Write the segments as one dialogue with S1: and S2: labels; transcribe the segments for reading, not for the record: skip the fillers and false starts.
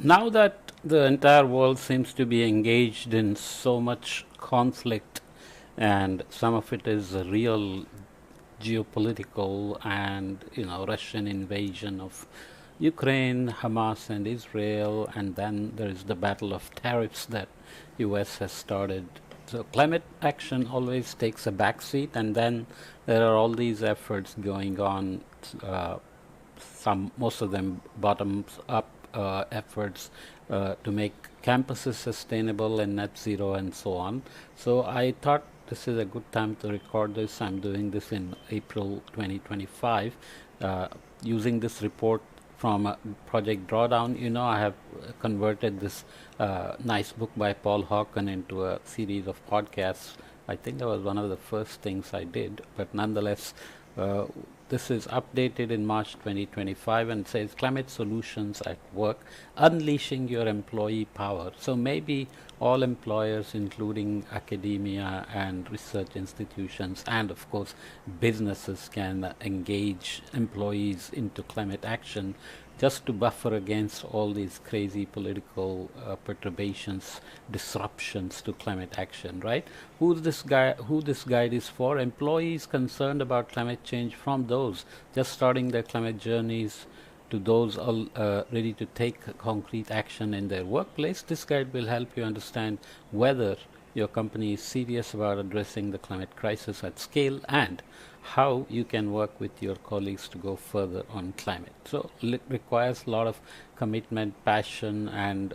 S1: now that the entire world seems to be engaged in so much conflict, and some of it is a real geopolitical and Russian invasion of Ukraine, Hamas and Israel, and then there is the battle of tariffs that US has started. So climate action always takes a backseat, and then there are all these efforts going on. Uh, Most of them bottoms up efforts to make campuses sustainable and net zero and so on. So I thought this is a good time to record this. I'm doing this in April 2025 using this report from Project Drawdown. I have converted this nice book by Paul Hawken into a series of podcasts. I think that was one of the first things I did, but nonetheless, uh, this is updated in March 2025 and says climate solutions at work, unleashing your employee power. So maybe all employers, including academia and research institutions, and of course businesses, can engage employees into climate action just to buffer against all these crazy political perturbations, disruptions to climate action, right? Who this guide is for? Employees concerned about climate change, from those just starting their climate journeys to those ready to take concrete action in their workplace. This guide will help you understand whether your company is serious about addressing the climate crisis at scale and how you can work with your colleagues to go further on climate. So it requires a lot of commitment, passion, and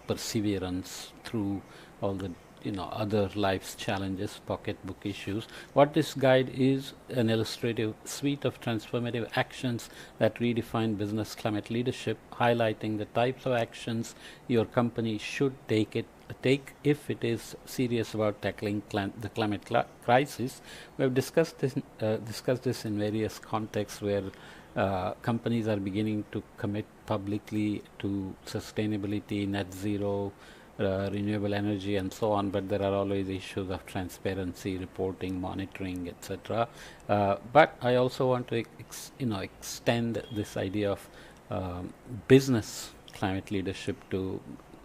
S1: perseverance through all the other life's challenges, pocketbook issues. What this guide is an illustrative suite of transformative actions that redefine business climate leadership, highlighting the types of actions your company should take if it is serious about tackling the climate crisis. We have discussed this in various contexts where companies are beginning to commit publicly to sustainability, net zero, renewable energy, and so on. But there are always issues of transparency, reporting, monitoring, etc. But I also want to extend this idea of business climate leadership to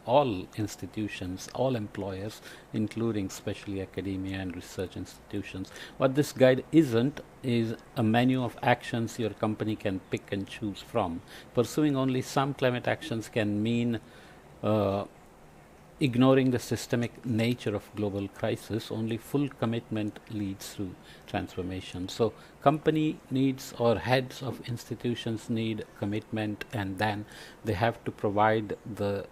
S1: all institutions, all employers, including especially academia and research institutions. What this guide isn't is a menu of actions your company can pick and choose from. Pursuing only some climate actions can mean uh, ignoring the systemic nature of global crisis. Only full commitment leads to transformation. So company needs, or heads of institutions need commitment, and then they have to provide the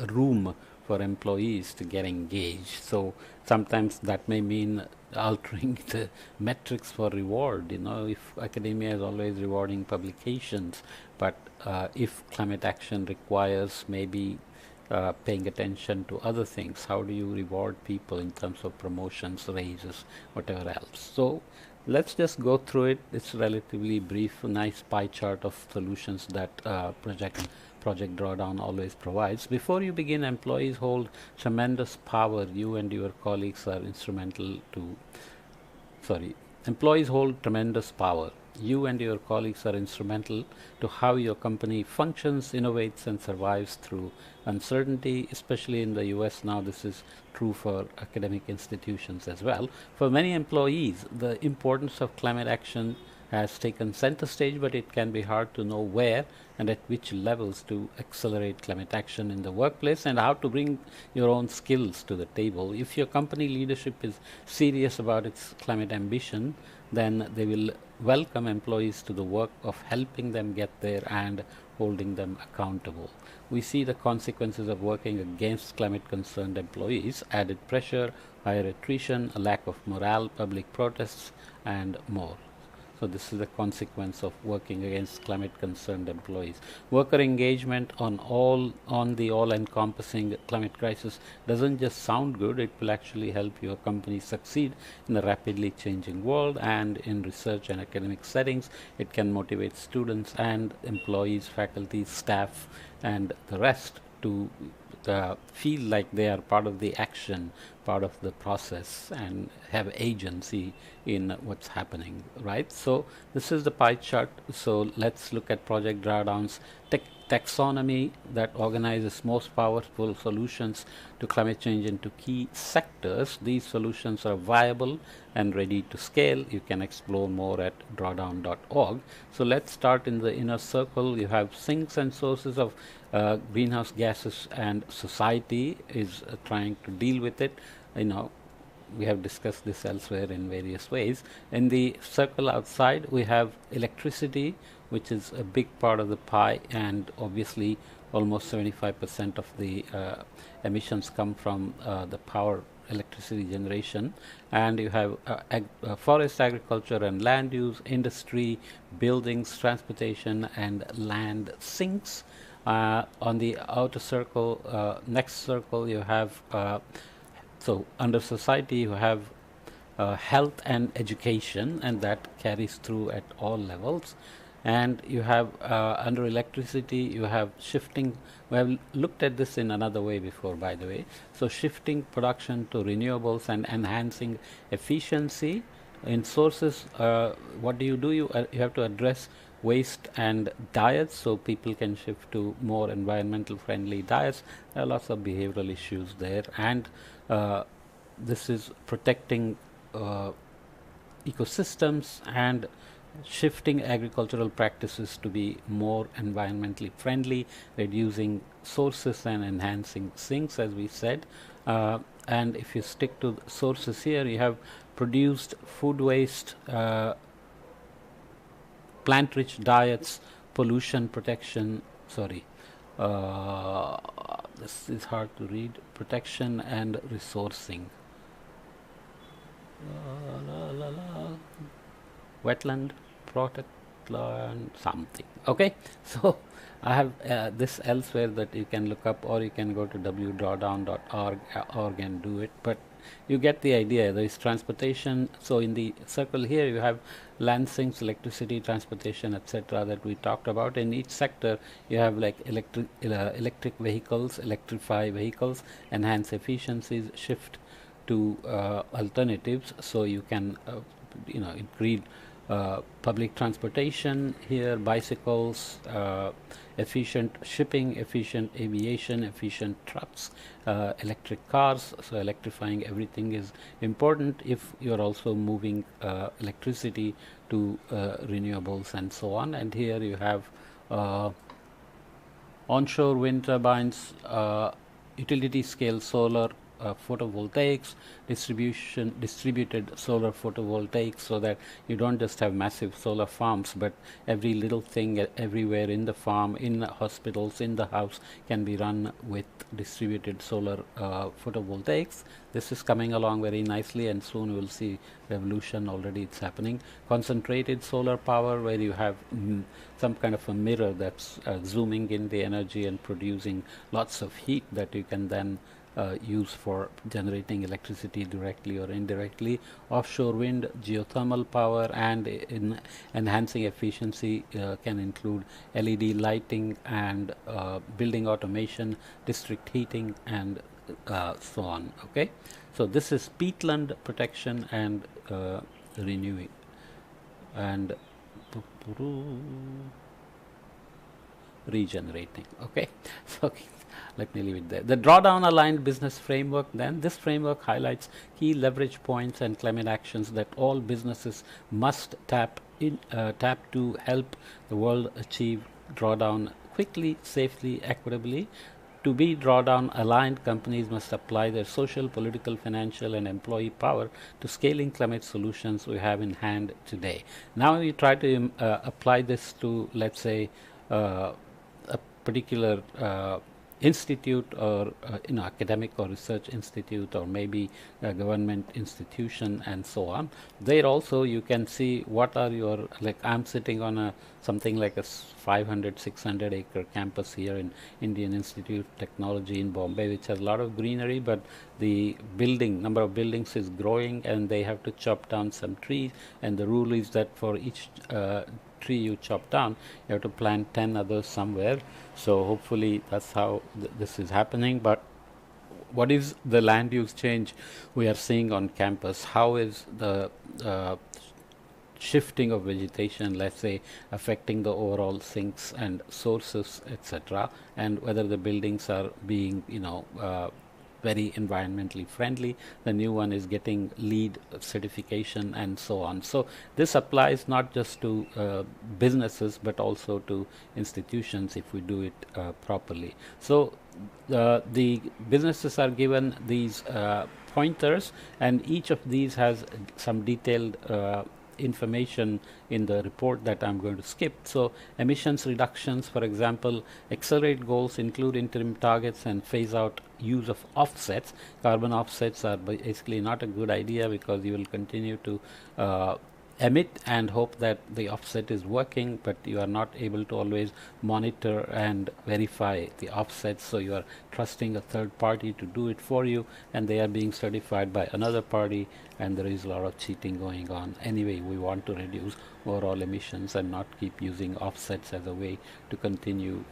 S1: room for employees to get engaged. So sometimes that may mean altering the metrics for reward. If academia is always rewarding publications, but if climate action requires maybe paying attention to other things, how do you reward people in terms of promotions, raises, whatever else? So let's just go through it. It's relatively brief, a nice pie chart of solutions that Project Drawdown always provides. Before you begin, employees hold tremendous power. You and your colleagues are instrumental to, sorry, employees hold tremendous power. You and your colleagues are instrumental to how your company functions, innovates, and survives through uncertainty, especially in the US now. This is true for academic institutions as well. For many employees, the importance of climate action has taken center stage, but it can be hard to know where and at which levels to accelerate climate action in the workplace and how to bring your own skills to the table. If your company leadership is serious about its climate ambition, then they will welcome employees to the work of helping them get there and holding them accountable. We see the consequences of working against climate concerned employees: added pressure, higher attrition, a lack of morale, public protests, and more. So this is a consequence of working against climate concerned employees. Worker engagement on the all-encompassing climate crisis doesn't just sound good, it will actually help your company succeed in a rapidly changing world. And in research and academic settings, it can motivate students and employees, faculty, staff, and the rest to feel like they are part of the action, part of the process, and have agency in what's happening, right? So this is the pie chart. So let's look at Project Drawdown's taxonomy that organizes most powerful solutions to climate change into key sectors. These solutions are viable and ready to scale. You can explore more at drawdown.org. So let's start in the inner circle. You have sinks and sources of greenhouse gases, and society is trying to deal with it. We have discussed this elsewhere in various ways. In the circle outside, we have electricity, which is a big part of the pie, and obviously almost 75% of the emissions come from the power electricity generation. And you have forest, agriculture and land use, industry, buildings, transportation and land sinks. On the outer circle, next circle, you have so under society you have health and education, and that carries through at all levels. And you have under electricity you have shifting. We have looked at this in another way before, by the way. So shifting production to renewables and enhancing efficiency. In sources, what do? You have to address waste and diets, so people can shift to more environmental friendly diets. There are lots of behavioral issues there, and this is protecting ecosystems and shifting agricultural practices to be more environmentally friendly, reducing sources and enhancing sinks, as we said. And if you stick to sources here, you have produced food waste, plant-rich diets, pollution protection, this is hard to read, protection and resourcing. Wetland, protect land, something. Okay, so I have this elsewhere that you can look up, or you can go to www.drawdown.org and do it, but you get the idea. There is transportation. So in the circle here you have land sinks, electricity, transportation, etc., that we talked about. In each sector you have like electric vehicles, electrify vehicles, enhance efficiencies, shift to alternatives. So you can increase public transportation here, bicycles, efficient shipping, efficient aviation, efficient trucks, electric cars. So electrifying everything is important if you're also moving electricity to renewables and so on. And here you have onshore wind turbines, utility scale solar, photovoltaics, distributed solar photovoltaics, so that you don't just have massive solar farms, but every little thing everywhere in the farm, in the hospitals, in the house can be run with distributed solar photovoltaics. This is coming along very nicely, and soon we'll see revolution. Already it's happening. Concentrated solar power, where you have some kind of a mirror that's zooming in the energy and producing lots of heat that you can then use for generating electricity directly or indirectly. Offshore wind, geothermal power, and in enhancing efficiency can include LED lighting and building automation, district heating, and so on. Okay, so this is peatland protection and renewing and regenerating. Okay, so let me leave it there. The drawdown aligned business framework, then this framework highlights key leverage points and climate actions that all businesses must tap to help the world achieve drawdown quickly, safely, equitably. To be drawdown aligned, companies must apply their social, political, financial and employee power to scaling climate solutions we have in hand today. Now we try to apply this to, let's say, a particular institute, or academic or research institute, or maybe a government institution and so on. There also you can see what are your, like I'm sitting on a something like a 500-600 acre campus here in Indian Institute of Technology in Bombay, which has a lot of greenery, but the number of buildings is growing, and they have to chop down some trees, and the rule is that for each tree you chop down, you have to plant 10 others somewhere. So hopefully that's how this is happening. But what is the land use change we are seeing on campus? How is the shifting of vegetation, let's say, affecting the overall sinks and sources, etc., and whether the buildings are being, very environmentally friendly. The new one is getting LEED certification and so on. So this applies not just to businesses but also to institutions if we do it properly. So the businesses are given these pointers, and each of these has some detailed information in the report that I'm going to skip. So emissions reductions, for example, accelerate goals include interim targets and phase out use of offsets. Carbon offsets are basically not a good idea because you will continue to emit and hope that the offset is working, but you are not able to always monitor and verify the offsets, so you are trusting a third party to do it for you, and they are being certified by another party, and there is a lot of cheating going on. Anyway, we want to reduce overall emissions and not keep using offsets as a way to continue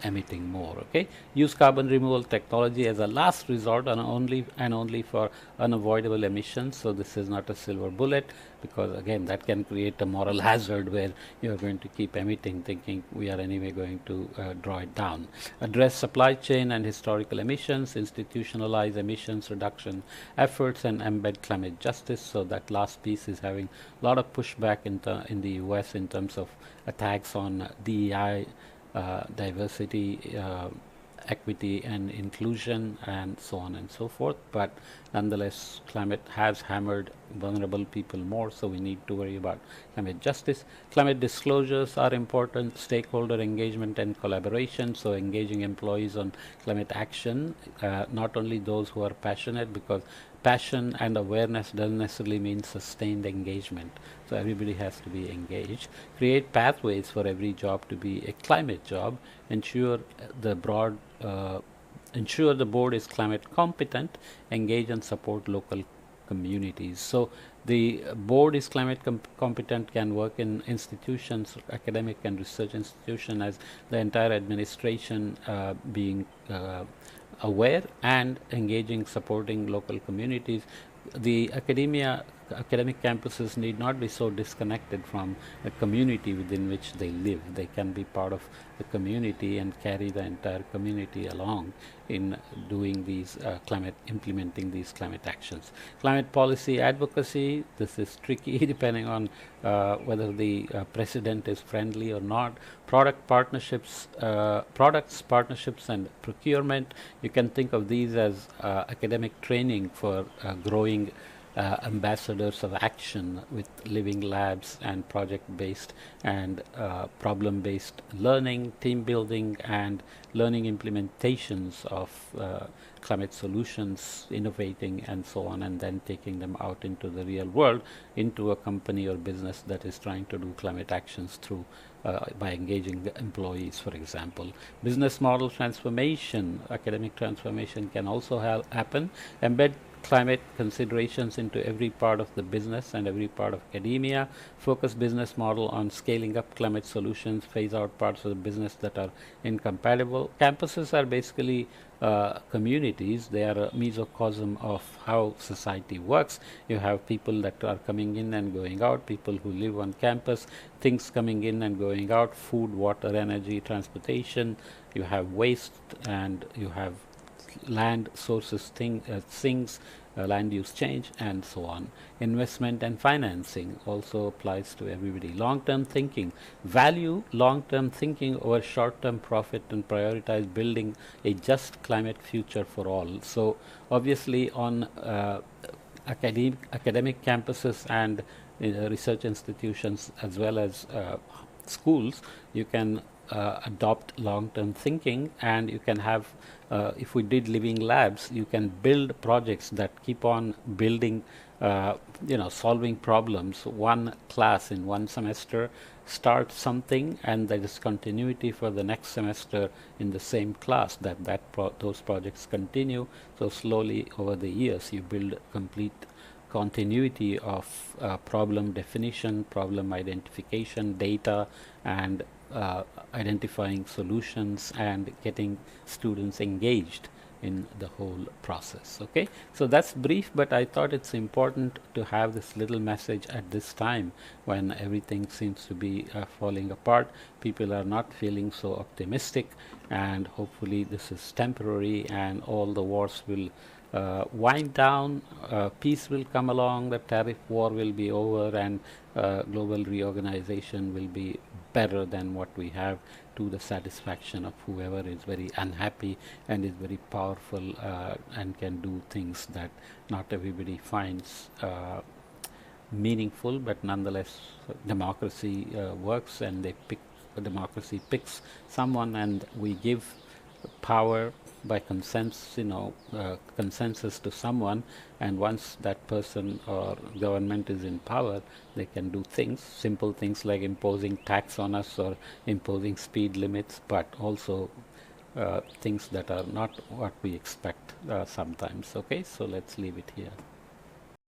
S1: emitting more. Okay, use carbon removal technology as a last resort and only for unavoidable emissions. So this is not a silver bullet, because again that can create a moral hazard where you are going to keep emitting thinking we are anyway going to draw it down. Address supply chain and historical emissions, institutionalize emissions reduction efforts, and embed climate justice. So that last piece is having a lot of pushback in the US in terms of attacks on DEI, diversity, equity and inclusion, and so on and so forth. But nonetheless, climate has hammered vulnerable people more, so we need to worry about climate justice. Climate disclosures are important, stakeholder engagement and collaboration, so engaging employees on climate action, not only those who are passionate, because passion and awareness doesn't necessarily mean sustained engagement. So everybody has to be engaged. Create pathways for every job to be a climate job. Ensure the board is climate competent. Engage and support local communities. So the board is climate competent can work in institutions, academic and research institution, as the entire administration being aware and engaging, supporting local communities. The academic campuses need not be so disconnected from the community within which they live. They can be part of the community and carry the entire community along in doing these implementing these climate actions. Climate policy advocacy, this is tricky depending on whether the president is friendly or not. Products, partnerships and procurement. You can think of these as academic training for growing ambassadors of action with living labs and project-based and problem-based learning, team building, and learning implementations of climate solutions, innovating and so on, and then taking them out into the real world, into a company or business that is trying to do climate actions through by engaging the employees, for example. Business model transformation, academic transformation can also happen. Embed climate considerations into every part of the business and every part of academia. Focus business model on scaling up climate solutions, phase out parts of the business that are incompatible. Campuses are basically communities. They are a mesocosm of how society works. You have people that are coming in and going out, people who live on campus, things coming in and going out, food, water, energy, transportation. You have waste, and you have land sources, things, land use change, and so on. Investment and financing also applies to everybody. Long-term thinking, value long-term thinking over short-term profit, and prioritize building a just climate future for all. So obviously on academic campuses and research institutions as well as schools, you can adopt long-term thinking, and you can have if we did living labs, you can build projects that keep on building, solving problems. One class in one semester starts something, and there is continuity for the next semester in the same class, those projects continue. So slowly over the years you build complete continuity of problem definition, problem identification, data, and identifying solutions and getting students engaged in the whole process. Okay, so that's brief, but I thought it's important to have this little message at this time when everything seems to be falling apart. People are not feeling so optimistic, and hopefully this is temporary and all the wars will wind down, peace will come along, the tariff war will be over, and global reorganization will be better than what we have, to the satisfaction of whoever is very unhappy and is very powerful and can do things that not everybody finds meaningful, but nonetheless democracy works, and democracy picks someone, and we give power by consensus, consensus to someone, and once that person or government is in power, they can do things, simple things like imposing tax on us or imposing speed limits, but also things that are not what we expect sometimes. Okay, so let's leave it here.